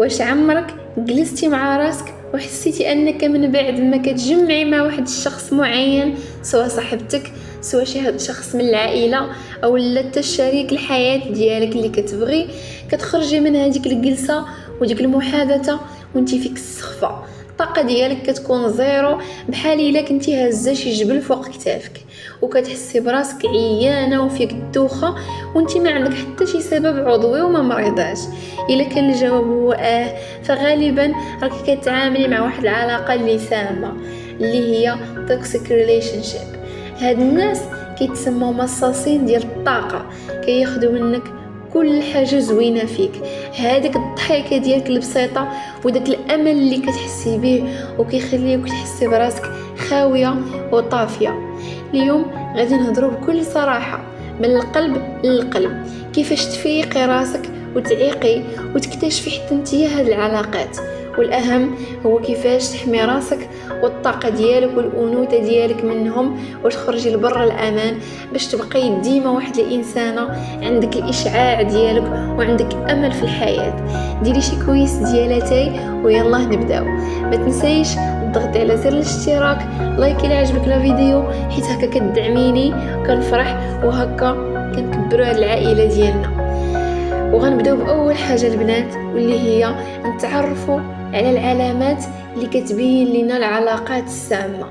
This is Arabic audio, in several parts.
واش عمرك جلستي مع راسك وحسيتي انك من بعد ما كتجمعي مع واحد الشخص معين، سواء صاحبتك سواء شي شخص من العائله او لا الشريك الحياه ديالك اللي كتبغي، كتخرجي من هذيك الجلسه وديك المحادثه وانتي فيك السخفه، الطاقه ديالك كتكون زيرو، بحال الا كنتي هازه شي جبل فوق كتافك، وكتحسي براسك عيانه وفيك الدوخه وانتي ما عندك حتى شي سبب عضوي وما مريضاش. الا كان الجواب هو فغالبا راكي كتعاملي مع واحد العلاقه اللي سامه، اللي هي توكسيك ريليشن شيب. هاد الناس كيتسموا مصاصين ديال الطاقه، كياخذوا منك كل حاجه زوينه فيك، هذيك الضحكه ديالك البسيطه وداك الامل اللي كتحسي به، وكيخليوك تحسي براسك خاويه وطافيه. اليوم غادي نهضروا بكل صراحه من القلب للقلب، كيفاش تفيقي راسك وتعيقي وتكتشفي حتى نتيا هاد العلاقات، والاهم هو كيفاش تحمي راسك والطاقه ديالك والانوثه ديالك منهم، وتخرجي لبرا الامان باش تبقاي ديما واحد الانسانه عندك الاشعاع ديالك وعندك امل في الحياه. ديري شي كويس ديالاتي ويلا نبداو. ما تنسيش تضغطي على زر الاشتراك، لايك الى عجبك الفيديو، حيت هكا كتدعميني كنفرح وهكا كنكبروا هاد العائله ديالنا. وغنبداو باول حاجه البنات، واللي هي نتعرفوا على العلامات اللي كتبين لنا العلاقات السامه.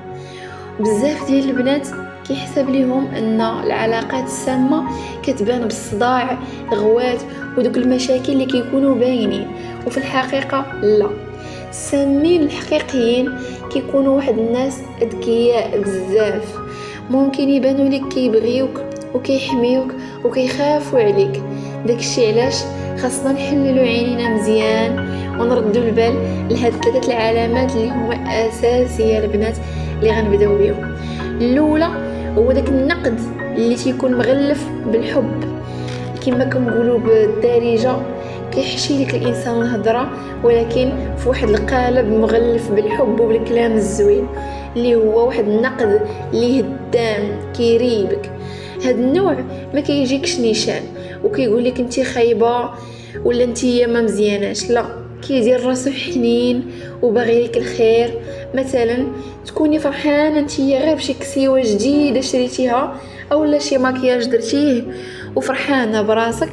بزاف ديال البنات كيحسب ليهم ان العلاقات السامه كتبان بالصداع، الغوات ودوك المشاكل اللي كيكونوا باينين، وفي الحقيقه لا. السامين الحقيقيين كيكونوا واحد الناس اذكياء بزاف، ممكن يبانوا لك كيبغيوك وكيحميوك وكيخافوا عليك. داكشي علاش خاصنا نحللوا عينينا مزيان ونردوا البال لهاد ثلاثه العلامات اللي هما اساسيه البنات اللي غنبداو بهم. الاولى هو داك النقد اللي تيكون مغلف بالحب، كما كنقولوا بالدارجه كيحشي لك الانسان الهضره، ولكن في واحد القالب مغلف بالحب وبالكلام الزوين، اللي هو واحد النقد اللي هدام كيريبك. هاد النوع ما كيجيكش نيشان وكيقول لك انتي خايبه ولا انتي ما مزياناش، لا، كيدير راسو حنين وباغي لك الخير. مثلا تكوني فرحانه انتي غير بشي كسيوه جديده شريتيها اولا شي ماكياج درتيه وفرحانه براسك،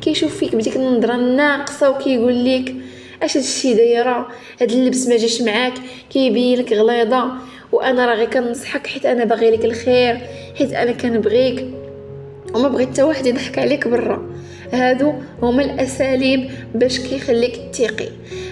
كيشوف فيك بديك النظره الناقصه وكيقول لك اش هادشي دايره، هاد اللبس ما جاش معاك، كيبين لك غليظه، وانا راه غير كنصحك حيت انا باغي لك الخير، حيت انا كنبغيك وما بغيت حتى واحد يضحك عليك برا. هادو هما الاساليب باش كيخليك تثيقي.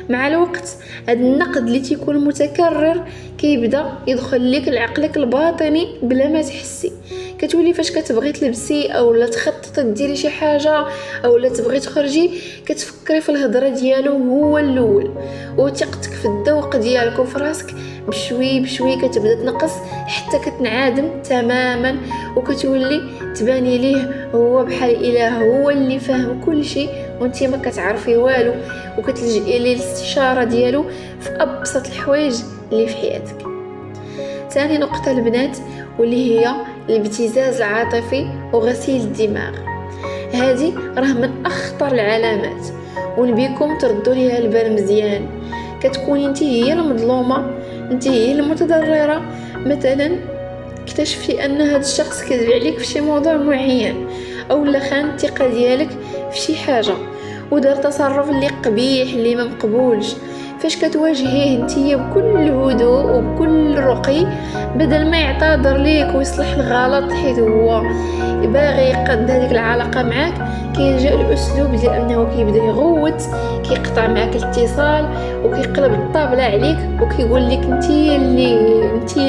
مع الوقت هاد النقد اللي تيكون متكرر كيبدا يدخل لك لعقلك الباطني بلا ما تحسي، كتولي فاش كتبغي تلبسي اولا تخططي ديري شي حاجه اولا تبغي تخرجي كتفكري في الهضره ديالو هو الاول، وثقتك في الذوق ديالك وفي راسك بشوي بشوي كتبدا تنقص حتى كتنعدم تماما، وكتولي تباني ليه هو بحال اله هو اللي فاهم كل شيء وانتي ما كتعرفي والو، وكتلجئي ليه الاستشاره ديالو في ابسط الحوايج اللي في حياتك. ثاني نقطه البنات واللي هي الابتزاز العاطفي وغسيل الدماغ، هذه راه من اخطر العلامات ونبيكم تردوا ليها البال مزيان. كتكوني انت هي المظلومه، انت هي المتضرره، مثلا اكتشفتي ان هذا الشخص كذب عليك في شي موضوع معين اولا خان الثقه ديالك في شي حاجه ودار تصرف اللي قبيح اللي ما مقبولش، فاش كتواجهيه نتيا بكل هدوء وبكل رقي بدل ما يعتذر ليك ويصلح الغلط حيت هو باغي يقاد هذيك العلاقه معاك، كيلجأ الاسلوب ديال انه كيبدا يغوت، كيقطع معاك الاتصال وكيقلب الطابله عليك وكيقول لك انتي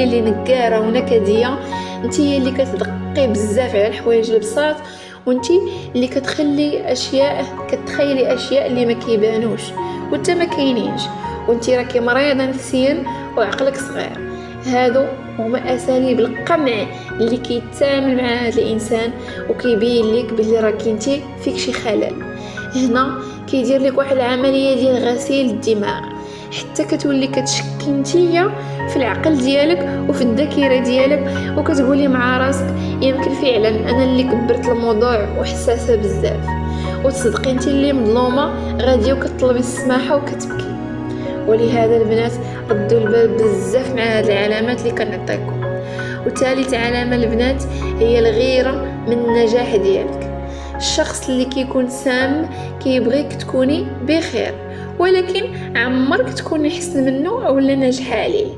اللي نكاره ونكديه، انتي اللي كتدقي بزاف على الحوايج البساط، وانتي اللي كتخلي كتخيلي اشياء اللي ما كيبانوش وانت ما كاينينش، وانتي راكي مريضه نفسيا وعقلك صغير. هادو هما اساليب القمع اللي كيتعامل مع هذا الانسان وكيبين لك بلي راكي انتي فيك شي خلل. هنا كيدير لك واحد العمليه ديال غسيل الدماغ حتى كتولي كتشكي نتيا في العقل ديالك وفي الذاكره ديالك، وكتقولي مع راسك يمكن فعلا انا اللي كبرت الموضوع وحساسه بزاف. وتصدقي انت اللي مظلومه غاديه وكتطلبي السماحه وكتبكي. ولهذا البنات ردوا البال بزاف مع هاد العلامات اللي كنعطيكم. وثالث علامه البنات هي الغيره من النجاح ديالك. الشخص اللي كيكون سام كيبغيك تكوني بخير، ولكن عمرك تكوني حسن منه او لا ناجحه عليه.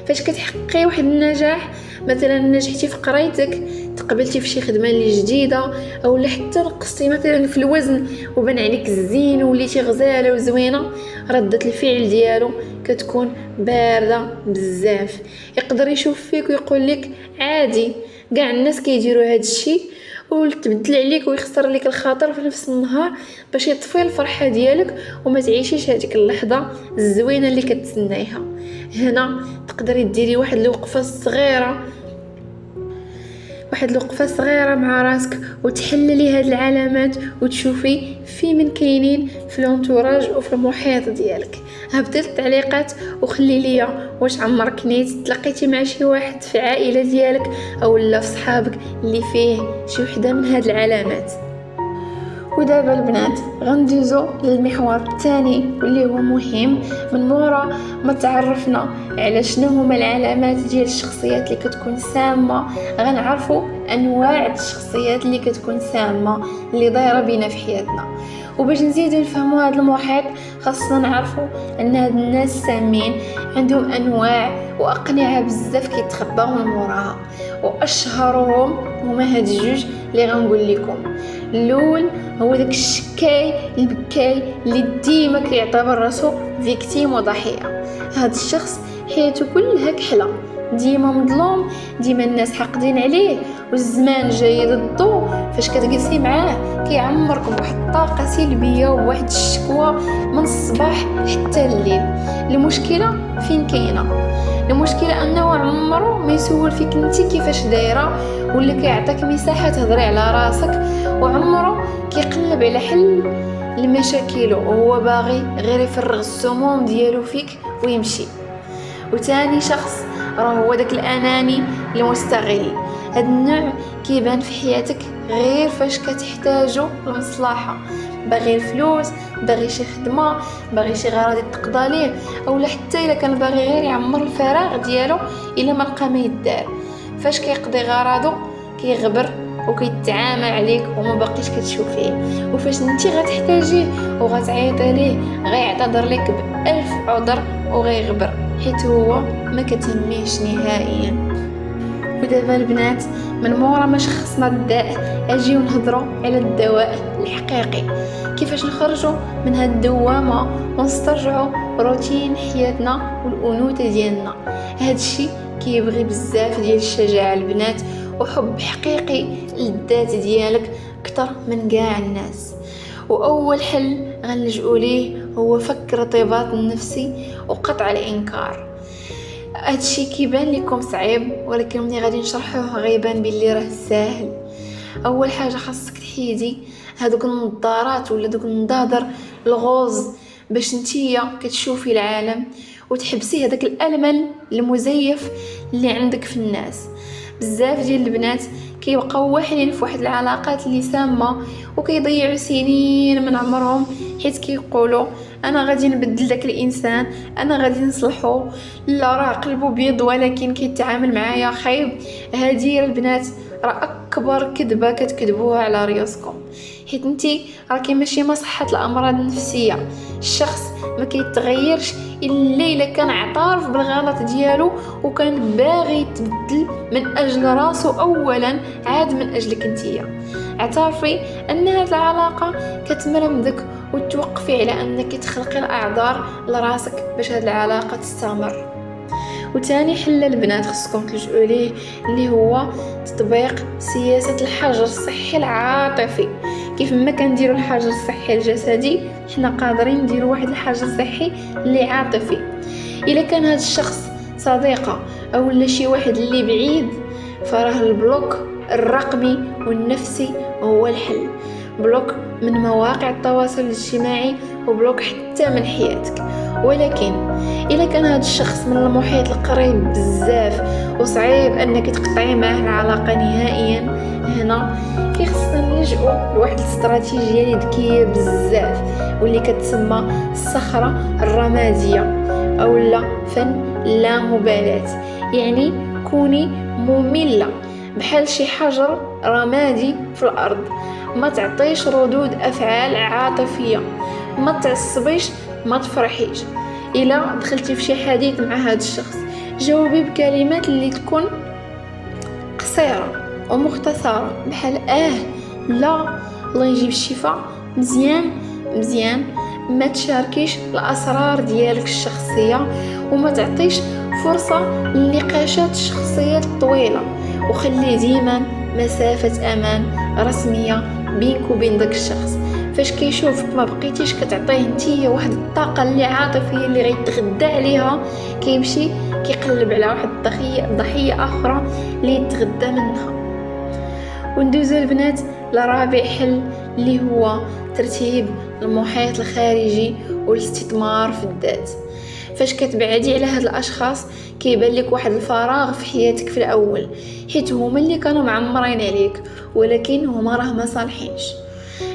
فاش كتحققي واحد النجاح، مثلا نجحتي في قرايتك، تقبلتي في شي خدمه اللي جديده، او حتى نقصتي مثلا في الوزن وبان عليك الزين وليتي غزاله وزوينه، ردة الفعل ديالو كتكون بارده بزاف. يقدر يشوف فيك ويقول لك عادي، كاع الناس كيديروا هذا الشيء، وتبدل عليك ويخسر لك الخاطر في نفس النهار باش يطفي الفرحه ديالك وما تعيشيش هذيك اللحظه الزوينه اللي كتسنايها. هنا تقدري ديري واحد الوقفه صغيره مع راسك وتحللي هاد العلامات وتشوفي في من كاينين في الانتوراج وفي المحيط ديالك. هبطي التعليقات وخلي ليا واش عمرك نيت تلاقيتي مع شي واحد في عائله ديالك او لا في صحابك اللي فيه شي وحده من هاد العلامات. ودابا البنات غندوزو للمحور الثاني واللي هو مهم. من مورا ما تعرفنا على شنو هما العلامات ديال الشخصيات اللي كتكون سامه، غنعرفوا انواع الشخصيات اللي كتكون سامه اللي دايره بينا في حياتنا. وباش نزيدو نفهموا هذا المحيط خاصنا نعرفوا ان هاد الناس السامين عندهم انواع واقنعه بزاف كيتخباو من موراها، واشهرهم هما هاد الجوج اللي غنقول لكم. الاول هو داك الشكاي البكاي اللي ديما كيعتبر راسو فيكتيم وضحيه. هاد الشخص حياته كلها كحله، ديما مظلوم، ديما الناس حاقدين عليه والزمان جاي ضدو. فاش كتجلسي معاه كيعمرك بواحد الطاقه سلبيه وبواحد الشكوى من الصباح حتى الليل. المشكله فين كاينه؟ المشكله انه عمره ما يسول فيك انت كيفاش دايره، ولا كيعطيك مساحه تهضري على راسك، وعمره كيقلب على حل المشاكل وهو باغي غير يفرغ السموم ديالو فيك ويمشي. وتاني شخص راه هو داك الاناني المستغل. هاد النوع كيبان في حياتك غير فاش كتحتاجو المصلحه، باغي الفلوس، باغي شي خدمه، باغي شي غراض تقضى ليه، اولا حتى الا كان باغي غير يعمر الفراغ ديالو الا ما لقى ما يدار. فاش كيقضي غراضو كيغبر وكيتعامل عليك وما باقيش كتشوفيه، وفاش انت غتحتاجيه وغتعيطي ليه غيعتذر لك بألف عذر وغيغبر، حيت هو ما كتهميش نهائيا. ودابا البنات من مورا ما شخصنا الداء اجيو نهضروا على الدواء الحقيقي، كيفاش نخرجوا من هاد الدوامه ونسترجعوا روتين حياتنا والانوثه ديالنا. هاد الشيء كيبغي بزاف ديال الشجاعه البنات وحب حقيقي للذات ديالك اكثر من كاع الناس. واول حل غنلجؤوا ليه هو فك الارتباط النفسي وقطع الانكار. هادشي كيبان لكم صعيب، ولكن ملي غادي نشرحوه غيبان باللي راه ساهل. اول حاجه خاصك تحيدي هادوك النظارات ولا دوك النظاظر الغوز باش نتيا كتشوفي العالم، وتحبسي هذاك الامل المزيف اللي عندك في الناس. بزاف ديال البنات كيبقاو واحدين في واحد العلاقات اللي سامه وكيضيعوا سنين من عمرهم حيت كيقولوا انا غادي نبدل داك الانسان، انا غادي نصلحو، لا راه قلبو بيض ولكن كيتعامل معايا خايب. هذه البنات راه اكبر كذبه كتكذبوها على ريوسكم، حيت انتي راكي ماشي مصحه الامراض النفسيه. الشخص ما كيتغيرش الا كان اعترف بالغلط ديالو وكان باغي يتبدل من اجل راسو اولا عاد من اجلك انتيا. اعترفي ان هذه العلاقه كتمرمدك وتوقفي على انك تخلقي الاعذار لراسك باش هذه العلاقه تستمر. وتاني حل البنات خصكم تلجؤوا ليه اللي هو تطبيق سياسه الحجر الصحي العاطفي. كيف ما كنديروا الحجر الصحي الجسدي حنا قادرين نديروا واحد الحجر صحي اللي عاطفي. الا كان هذا الشخص صديقه او لا شي واحد اللي بعيد فراه البلوك الرقمي والنفسي هو الحل. بلوك من مواقع التواصل الاجتماعي وبلوك حتى من حياتك. ولكن الا كان هذا الشخص من المحيط القريب بزاف وصعيب انك تقطعي معه العلاقه نهائيا، هنا كيخصنا خاصنا نلجؤوا لواحد الاستراتيجيه اللي ذكيه بزاف واللي كتسمى الصخره الرماديه اولا فن لا مبالاه. يعني كوني ممله بحال شي حجر رمادي في الارض، ما تعطيش ردود افعال عاطفيه، ما تعصبيش، ما تفرحيش. الا دخلتي في شي حديث مع هذا الشخص جاوبي بكلمات اللي تكون قصيره ومختصره بحال لا، الله يجيب الشفاء، مزيان مزيان. ما تشاركيش الاسرار ديالك الشخصيه وما تعطيش فرصه للنقاشات الشخصيه الطويله، وخلي ديما مسافه امان رسميه بينك وبين داك الشخص. فاش كيشوفك ما بقيتيش كتعطيه نتيا واحد الطاقه اللي عاطفيه اللي غيتغدى عليها، كيمشي كيقلب على واحد ضحيه اخرى اللي يتغدى منها. وندوزو البنات لرابع حل اللي هو ترتيب المحيط الخارجي والاستثمار في الذات. فاش كتبعدي على هاد الاشخاص كيبان لك واحد الفراغ في حياتك في الاول، حيت هما اللي كانوا معمرين عليك ولكن هما راه ما صالحينش.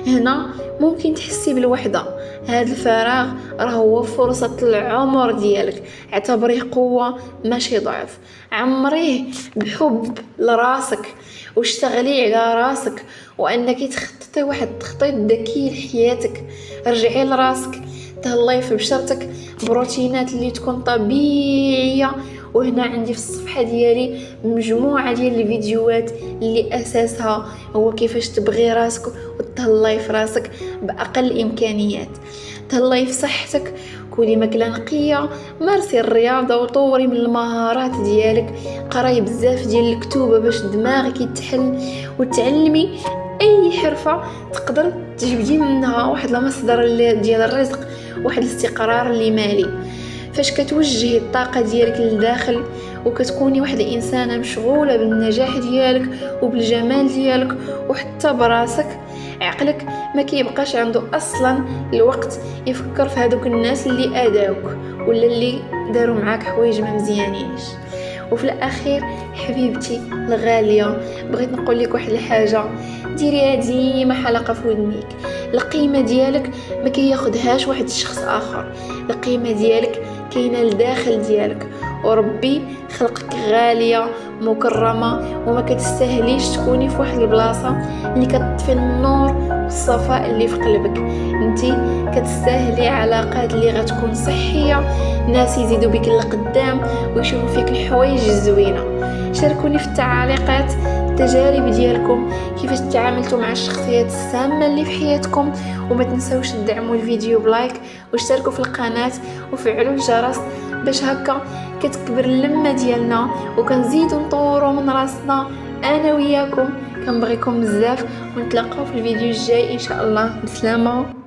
هنا ممكن تحسي بالوحده، هاد الفراغ راه هو فرصه العمر ديالك، اعتبريه قوه ماشي ضعف. عمريه بحب لراسك واشتغلي على راسك وانك تخططي واحد التخطيط ذكي لحياتك. رجعي لراسك، تهلاي في بشرتك بروتينات اللي تكون طبيعيه. وهنا عندي في الصفحه ديالي مجموعه ديال الفيديوهات اللي اساسها هو كيفاش تبغي راسك وتهلاي في راسك باقل الامكانيات. تهلاي في صحتك، كولي ماكله نقيه، مارسي الرياضه وطوري من المهارات ديالك، قراي بزاف ديال الكتوبه باش دماغك يتحل، وتعلمي اي حرفه تقدر تجبدي منها واحد المصدر ديال الرزق، واحد الاستقرار اللي مالي. فاش كتوجهي الطاقه ديالك للداخل وكتكوني واحد الانسانه مشغوله بالنجاح ديالك وبالجمال ديالك وحتى براسك، عقلك ما كيبقاش عنده اصلا الوقت يفكر في هذوك الناس اللي اذاوك ولا اللي داروا معاك حوايج ما مزيانينش. وفي الاخير حبيبتي الغاليه، بغيت نقول لك واحد الحاجه، ديريها ديما حلقه في ودنيك. القيمه ديالك ما كياخدهاش واحد الشخص اخر، القيمه ديالك كاينه لداخل ديالك، وربي خلقك غاليه مكرمه وما كتستاهليش تكوني في واحد البلاصه اللي كتطفي النور والصفاء اللي في قلبك. انتي كتستاهلي علاقات اللي غتكون صحيه، ناس يزيدوا بك لقدام ويشوفوا فيك الحوايج الزوينه. شاركوني في التعليقات التجارب ديالكم، كيفاش تعاملتوا مع الشخصيات السامه اللي في حياتكم. وما تنسوش تدعموا الفيديو بلايك واشتركوا في القناه وفعلوا الجرس باش هكا كتكبر اللمه ديالنا وكنزيدوا نطوروا من راسنا انا وياكم. كنبغيكم بزاف ونتلاقاو في الفيديو الجاي ان شاء الله. بسلامه.